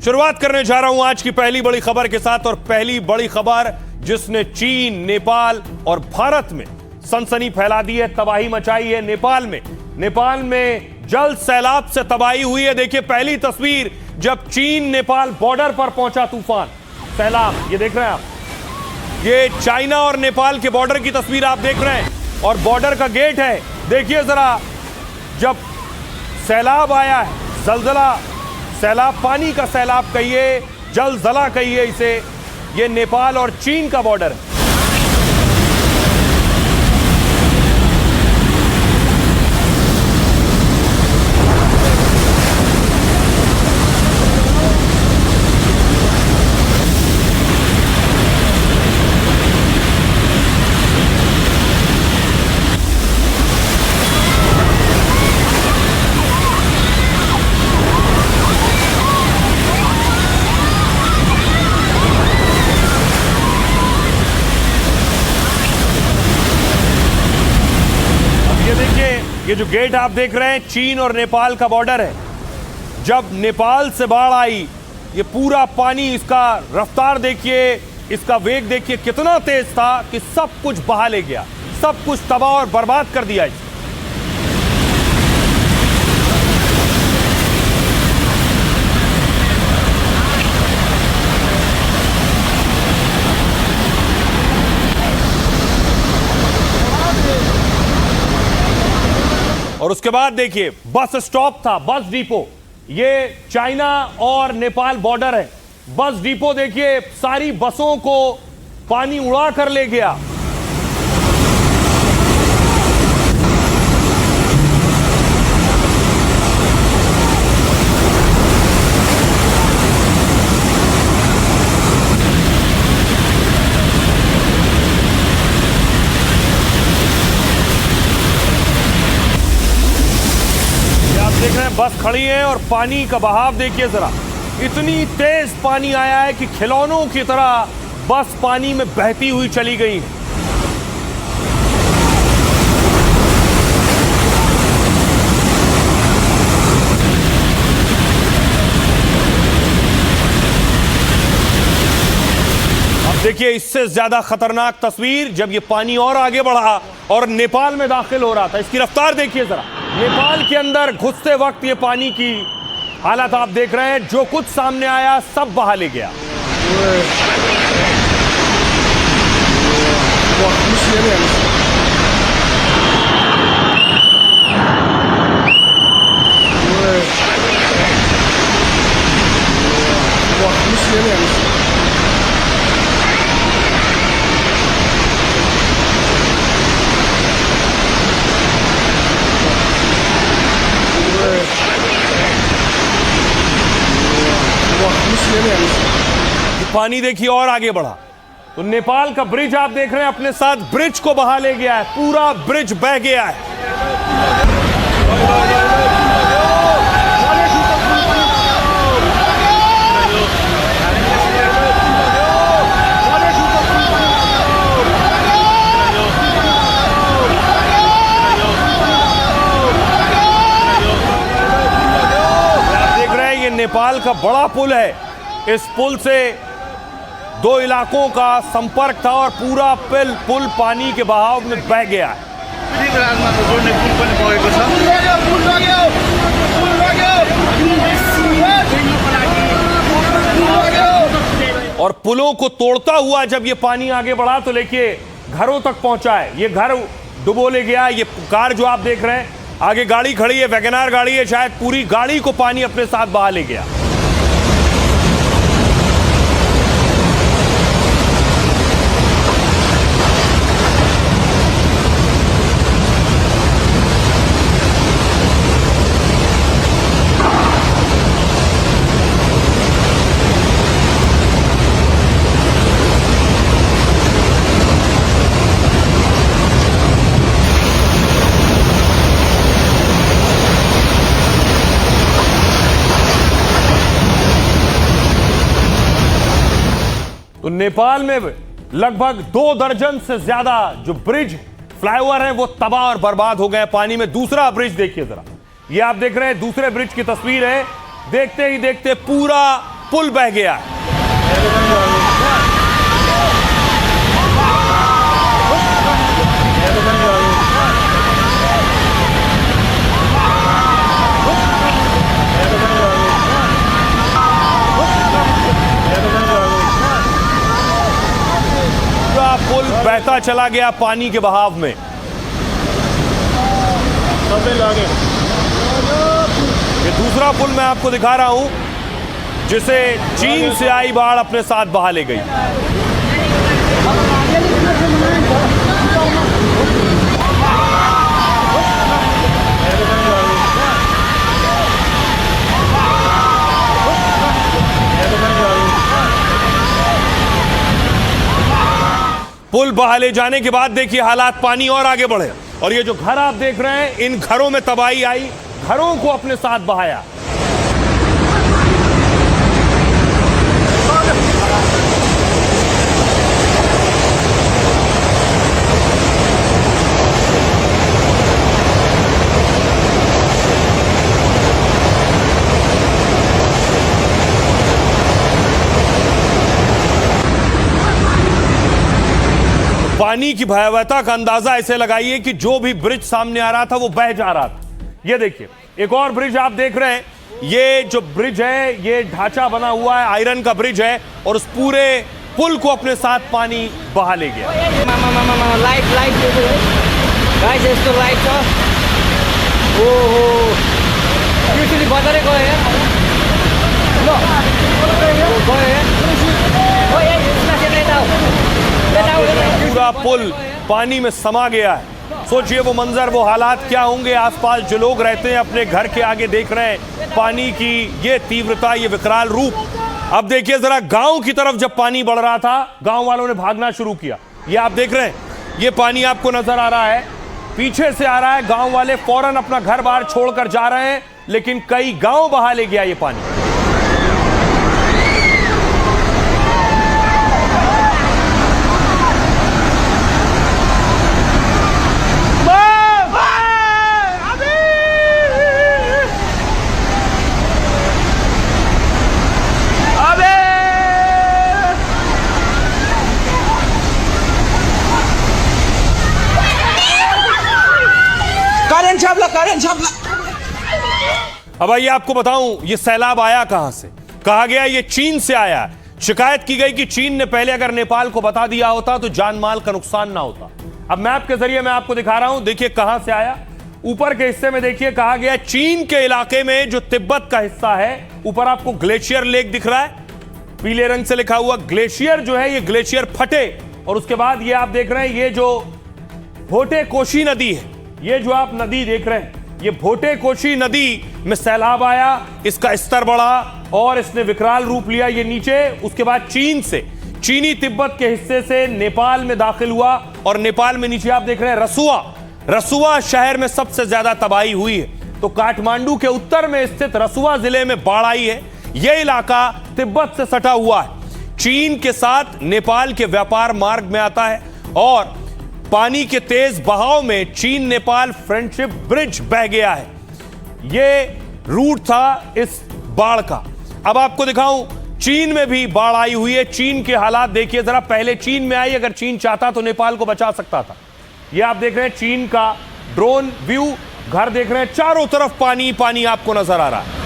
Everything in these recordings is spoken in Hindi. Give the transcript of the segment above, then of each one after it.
शुरुआत करने जा रहा हूं आज की पहली बड़ी खबर के साथ, और पहली बड़ी खबर जिसने चीन, नेपाल और भारत में सनसनी फैला दी है, तबाही मचाई है। नेपाल में जल सैलाब से तबाही हुई है। देखिए पहली तस्वीर, जब चीन नेपाल बॉर्डर पर पहुंचा तूफान सैलाब, ये देख रहे हैं आप, ये चाइना और नेपाल के बॉर्डर की तस्वीर आप देख रहे हैं, और बॉर्डर का गेट है। देखिए जरा, जब सैलाब आया है, जलजला सैलाब, पानी का सैलाब कहिए, जलजला कहिए इसे, ये नेपाल और चीन का बॉर्डर है। ये जो गेट आप देख रहे हैं, चीन और नेपाल का बॉर्डर है। जब नेपाल से बाढ़ आई, ये पूरा पानी, इसका रफ्तार देखिए, इसका वेग देखिए कितना तेज था कि सब कुछ बहा ले गया, सब कुछ तबाह और बर्बाद कर दिया इसे। और उसके बाद देखिए बस स्टॉप था, बस डिपो, ये चाइना और नेपाल बॉर्डर है। बस डिपो देखिए, सारी बसों को पानी उड़ा कर ले गया। देख रहे हैं बस खड़ी है और पानी का बहाव देखिए जरा, इतनी तेज पानी आया है कि खिलौनों की तरह बस पानी में बहती हुई चली गई। अब देखिए इससे ज्यादा खतरनाक तस्वीर, जब ये पानी और आगे बढ़ा और नेपाल में दाखिल हो रहा था। इसकी रफ्तार देखिए जरा, नेपाल के अंदर घुसते वक्त ये पानी की हालत आप देख रहे हैं। जो कुछ सामने आया सब बहा ले गया। पानी देखिए और आगे बढ़ा तो नेपाल का ब्रिज आप देख रहे हैं, अपने साथ ब्रिज को बहा ले गया है, पूरा ब्रिज बह गया है। आप देख रहे हैं ये नेपाल का बड़ा पुल है। इस पुल से दो इलाकों का संपर्क था और पूरा पुल पानी के बहाव में बह गया है। और पुलों को तोड़ता हुआ जब ये पानी आगे बढ़ा तो देखिए घरों तक पहुंचा है। ये घर डुबो ले गया। ये कार जो आप देख रहे हैं, आगे गाड़ी खड़ी है, वैगनार गाड़ी है, शायद पूरी गाड़ी को पानी अपने साथ बहा ले गया। तो नेपाल में लगभग 2 दर्जन से ज्यादा जो ब्रिज, फ्लाईओवर हैं वो तबाह और बर्बाद हो गए पानी में। दूसरा ब्रिज देखिए जरा, ये आप देख रहे हैं दूसरे ब्रिज की तस्वीर है। देखते ही देखते पूरा पुल बह गया। पूरा पुल बहता चला गया पानी के बहाव में। ये दूसरा पुल मैं आपको दिखा रहा हूं जिसे चीन से आई बाढ़ अपने साथ बहा ले गई। पुल बहा ले जाने के बाद देखिए हालात पानी और आगे बढ़े और ये जो घर आप देख रहे हैं इन घरों में तबाही आई, घरों को अपने साथ बहाया। पानी की भयावहता का अंदाजा ऐसे लगाइए कि जो भी ब्रिज सामने आ रहा था वो बह जा रहा था। ये देखिए एक और ब्रिज आप देख रहे हैं, ये जो ब्रिज है ये ढांचा बना हुआ है, आयरन का ब्रिज है और उस पूरे पुल को अपने साथ पानी बहा ले गया। पूरा पुल पानी में समा गया है। सोचिए वो मंजर, वो हालात क्या होंगे। आसपास जो लोग रहते हैं अपने घर के आगे देख रहे हैं पानी की ये तीव्रता, ये विकराल रूप। अब देखिए जरा गांव की तरफ जब पानी बढ़ रहा था गांव वालों ने भागना शुरू किया। ये आप देख रहे हैं, ये पानी आपको नजर आ रहा है, पीछे से आ रहा है। गांव वाले फौरन अपना घर बार छोड़कर जा रहे हैं, लेकिन कई गांव बहा ले गया ये पानी। अब आइए आपको बताऊं ये सैलाब आया कहां से। कहा गया ये चीन से आया। शिकायत की गई कि चीन ने पहले अगर नेपाल को बता दिया होता तो जान माल का नुकसान ना होता। अब मैप के जरिए मैं आपको दिखा रहा हूं, देखिए कहां से आया। ऊपर के हिस्से में देखिए कहा गया चीन के इलाके में जो तिब्बत का हिस्सा है, ऊपर आपको ग्लेशियर लेक दिख रहा है, पीले रंग से लिखा हुआ। ग्लेशियर जो है ये ग्लेशियर फटे और उसके बाद ये आप देख रहे हैं ये जो भोटे कोशी नदी है, ये जो आप नदी देख रहे हैं ये भोटे कोशी नदी में सैलाब आया, इसका स्तर बढ़ा और इसने विकराल रूप लिया। ये नीचे उसके बाद चीन से, चीनी तिब्बत के हिस्से से नेपाल में दाखिल हुआ और नेपाल में नीचे आप देख रहे हैं रसुआ शहर में सबसे ज्यादा तबाही हुई है। तो काठमांडू के उत्तर में स्थित रसुआ जिले में बाढ़ आई है। यह इलाका तिब्बत से सटा हुआ है, चीन के साथ नेपाल के व्यापार मार्ग में आता है और पानी के तेज बहाव में चीन नेपाल फ्रेंडशिप ब्रिज बह गया है। यह रूट था इस बाढ़ का। अब आपको दिखाऊं चीन में भी बाढ़ आई हुई है। चीन के हालात देखिए जरा। पहले चीन में आई, अगर चीन चाहता तो नेपाल को बचा सकता था। यह आप देख रहे हैं चीन का ड्रोन व्यू, घर देख रहे हैं, चारों तरफ पानी पानी आपको नजर आ रहा है।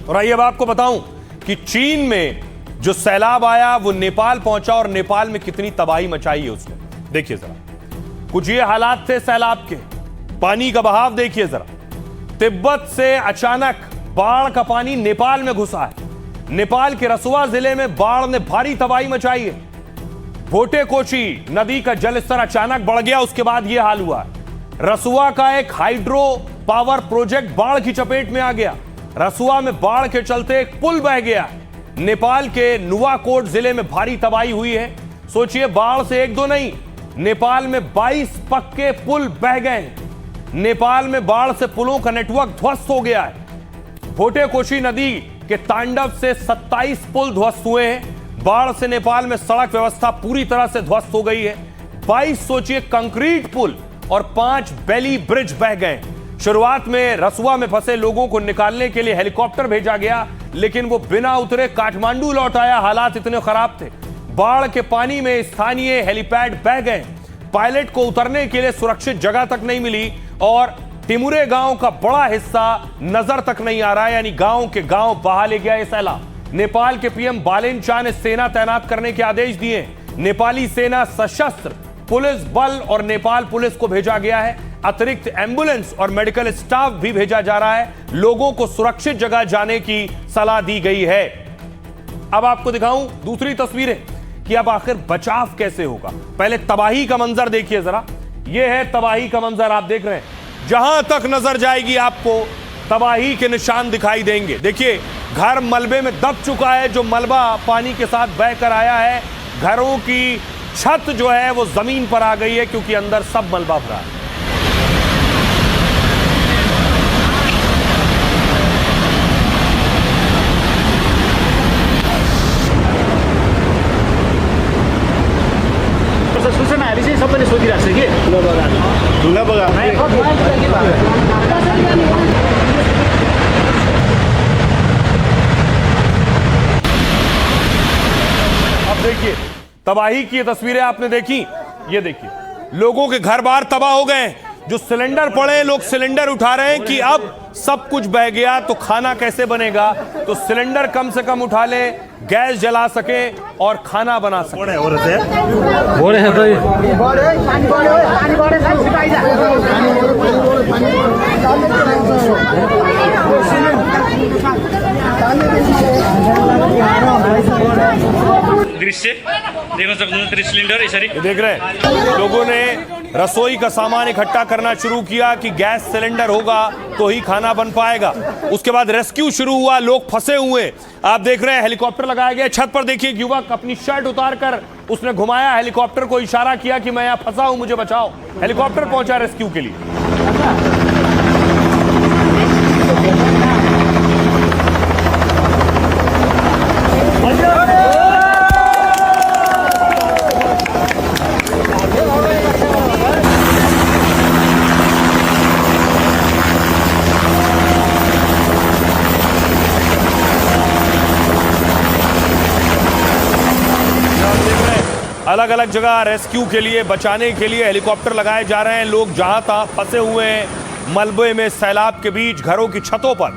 और आइए अब आपको बताऊं कि चीन में जो सैलाब आया वो नेपाल पहुंचा और नेपाल में कितनी तबाही मचाई है उसने। देखिए जरा, कुछ ये हालात थे सैलाब के। पानी का बहाव देखिए जरा। तिब्बत से अचानक बाढ़ का पानी नेपाल में घुसा है। नेपाल के रसुआ जिले में बाढ़ ने भारी तबाही मचाई है। भोटे कोशी नदी का जलस्तर अचानक बढ़ गया, उसके बाद यह हाल हुआ। रसुआ का एक हाइड्रो पावर प्रोजेक्ट बाढ़ की चपेट में आ गया। रसुआ में बाढ़ के चलते एक पुल बह गया। नेपाल के नुवाकोट जिले में भारी तबाही हुई है। सोचिए बाढ़ से एक दो नहीं, नेपाल में 22 पक्के पुल बह गए। नेपाल में बाढ़ से पुलों का नेटवर्क ध्वस्त हो गया है। भोटे कोशी नदी के तांडव से 27 पुल ध्वस्त हुए हैं। बाढ़ से नेपाल में सड़क व्यवस्था पूरी तरह से ध्वस्त हो गई है। 22 सोचिए कंक्रीट पुल और 5 बेली ब्रिज बह गए। शुरुआत में रसुआ में फंसे लोगों को निकालने के लिए हेलीकॉप्टर भेजा गया, लेकिन वो बिना उतरे काठमांडू लौट आया। हालात इतने खराब थे, बाढ़ के पानी में स्थानीय हेलीपैड बह गए। पायलट को उतरने के लिए सुरक्षित जगह तक नहीं मिली और टिमुरे गांव का बड़ा हिस्सा नजर तक नहीं आ रहा है, यानी गांव के गांव बहा ले गया ये सैलाब। नेपाल के पीएम बालेन शाह ने सेना तैनात करने के आदेश दिए। नेपाली सेना, सशस्त्र पुलिस बल और नेपाल पुलिस को भेजा गया है। अतिरिक्त एम्बुलेंस और मेडिकल स्टाफ भी भेजा जा रहा है। लोगों को सुरक्षित जगह जाने की सलाह दी गई है। अब आपको दिखाऊं दूसरी तस्वीरें कि अब आखिर बचाव कैसे होगा। पहले तबाही का मंजर देखिए जरा। यह है तबाही का मंजर, आप देख रहे हैं। जहां तक नजर जाएगी आपको तबाही के निशान दिखाई देंगे। देखिए, घर मलबे में दब चुका है। जो मलबा पानी के साथ बहकर आया है, घरों की छत जो है वो जमीन पर आ गई है, क्योंकि अंदर सब मलबा भरा है। सूचनाहरू चाहिँ सबैले सोधिरहेको छ कि ढुङ्गा बगा अब देखिए तबाही की ये तस्वीरें आपने देखी। ये देखिए लोगों के घर बार तबाह हो गए। जो सिलेंडर पड़े, लोग सिलेंडर उठा रहे हैं कि अब सब कुछ बह गया तो खाना कैसे बनेगा। तो सिलेंडर कम से कम उठा ले, गैस जला सके और खाना बना सके। दृश्य देख सक्नुहुन्छ सिलिन्डर यसरी देख रहे हैं, लोगों ने रसोई का सामान इकट्ठा करना शुरू किया कि गैस सिलेंडर होगा तो ही खाना बन पाएगा। उसके बाद रेस्क्यू शुरू हुआ, लोग फंसे हुए। आप देख रहे हैं हेलीकॉप्टर लगाया गया। छत पर देखिए एक युवक अपनी शर्ट उतारकर उसने घुमाया, हेलीकॉप्टर को इशारा किया कि मैं यहाँ फंसा हूं, मुझे बचाओ। हेलीकॉप्टर पहुंचा रेस्क्यू के लिए। अलग अलग जगह रेस्क्यू के लिए, बचाने के लिए हेलीकॉप्टर लगाए जा रहे हैं। लोग जहां तहां फंसे हुए हैं मलबे में, सैलाब के बीच, घरों की छतों पर।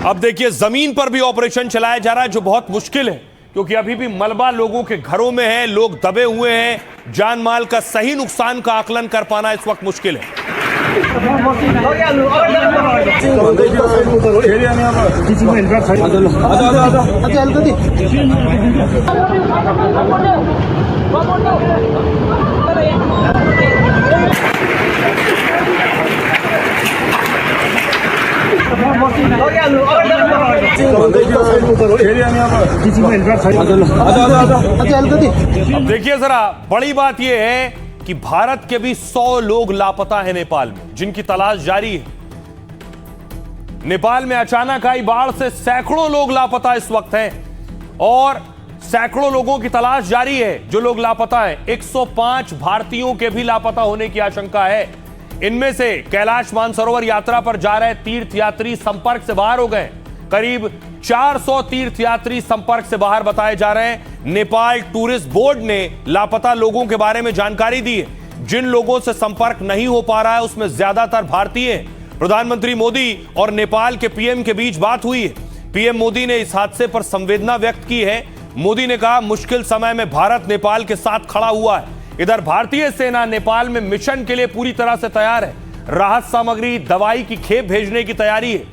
अब देखिए जमीन पर भी ऑपरेशन चलाया जा रहा है, जो बहुत मुश्किल है क्योंकि अभी भी मलबा लोगों के घरों में है, लोग दबे हुए हैं। जान माल का सही नुकसान का आकलन कर पाना इस वक्त मुश्किल है। अब देखिए जरा, बड़ी बात यह है कि भारत के भी 100 लोग लापता हैं नेपाल में, जिनकी तलाश जारी है। नेपाल में अचानक आई बाढ़ से सैकड़ों लोग लापता इस वक्त हैं और सैकड़ों लोगों की तलाश जारी है। जो लोग लापता हैं, 105 भारतीयों के भी लापता होने की आशंका है। इनमें से कैलाश मानसरोवर यात्रा पर जा रहे तीर्थयात्री संपर्क से बाहर हो गए। करीब 400 तीर्थयात्री संपर्क से बाहर बताए जा रहे हैं। नेपाल टूरिस्ट बोर्ड ने लापता लोगों के बारे में जानकारी दी है। जिन लोगों से संपर्क नहीं हो पा रहा है उसमें ज्यादातर भारतीय हैं। प्रधानमंत्री मोदी और नेपाल के पीएम के बीच बात हुई है। पीएम मोदी ने इस हादसे पर संवेदना व्यक्त की है। मोदी ने कहा, मुश्किल समय में भारत नेपाल के साथ खड़ा हुआ है। इधर भारतीय सेना नेपाल में मिशन के लिए पूरी तरह से तैयार है। राहत सामग्री, दवाई की खेप भेजने की तैयारी है।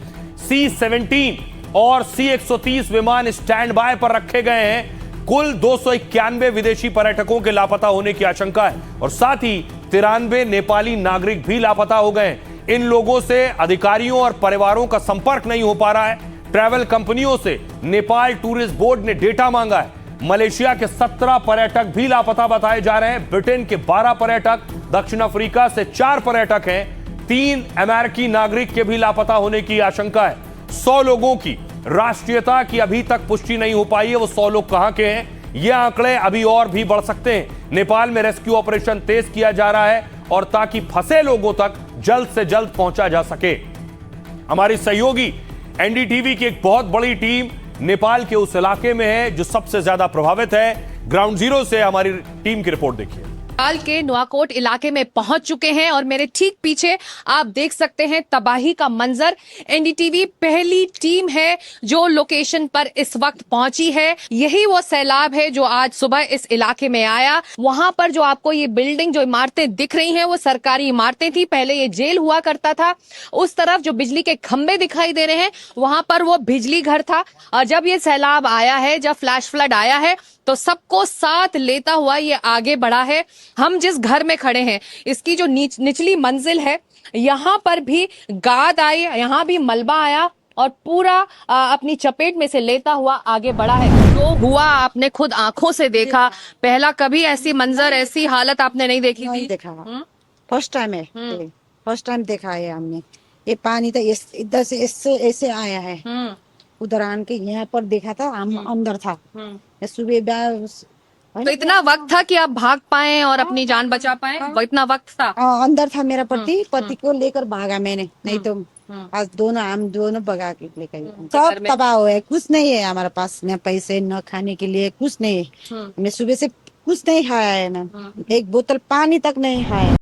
C-17 और C-130 विमान स्टैंड बाय पर रखे गए हैं। कुल 291 विदेशी पर्यटकों के लापता होने की आशंका है और साथ ही 93 नेपाली नागरिक भी लापता हो गए। इन लोगों से अधिकारियों और परिवारों का संपर्क नहीं हो पा रहा है। ट्रैवल कंपनियों से नेपाल टूरिस्ट बोर्ड ने डेटा मांगा है। मलेशिया के 17 पर्यटक भी लापता बताए जा रहे हैं। ब्रिटेन के 12 पर्यटक, दक्षिण अफ्रीका से 4 पर्यटक हैं। 3 अमेरिकी नागरिक के भी लापता होने की आशंका है। 100 लोगों की राष्ट्रीयता की अभी तक पुष्टि नहीं हो पाई है। वो 100 लोग कहां के हैं, ये आंकड़े अभी और भी बढ़ सकते हैं। नेपाल में रेस्क्यू ऑपरेशन तेज किया जा रहा है और ताकि फंसे लोगों तक जल्द से जल्द पहुंचा जा सके। हमारी सहयोगी एनडीटीवी की एक बहुत बड़ी टीम नेपाल के उस इलाके में है जो सबसे ज्यादा प्रभावित है। ग्राउंड जीरो से हमारी टीम की रिपोर्ट देखिए। नेपाल के नुआकोट इलाके में पहुंच चुके हैं और मेरे ठीक पीछे आप देख सकते हैं तबाही का मंजर। एनडीटीवी पहली टीम है जो लोकेशन पर इस वक्त पहुंची है। यही वो सैलाब है जो आज सुबह इस इलाके में आया। वहां पर जो आपको ये बिल्डिंग, जो इमारतें दिख रही हैं, वो सरकारी इमारतें थी। पहले ये जेल हुआ करता था। उस तरफ जो बिजली के खंभे दिखाई दे रहे हैं, वहां पर वो बिजली घर था। और जब ये सैलाब आया है, जब फ्लैश फ्लड आया है, तो सबको साथ लेता हुआ ये आगे बढ़ा है। हम जिस घर में खड़े हैं, इसकी जो निचली मंजिल है, यहाँ पर भी गाद आई, यहाँ भी मलबा आया और पूरा अपनी चपेट में से लेता हुआ आगे बढ़ा है। जो हुआ आपने खुद आंखों से देखा। पहला कभी ऐसी मंजर, ऐसी हालत आपने नहीं देखी नहीं थी? देखा, फर्स्ट टाइम है। फर्स्ट टाइम देखा है हमने। ये पानी तो इधर से ऐसे ऐसे आया है। उधर आन के यहाँ पर देखा था, हम अंदर था। सुबह तो इतना वक्त था कि आप भाग पाए और अपनी जान बचा पाए? वो इतना वक्त था? अंदर था मेरा पति को लेकर भागा मैंने, नहीं तो आज हम दोनों भगा के लेकर। सब तबाह हुआ है, कुछ नहीं है हमारे पास, न पैसे न खाने के लिए, कुछ नहीं है। हमने सुबह से कुछ नहीं खाया है ना, एक बोतल पानी तक नहीं खाया।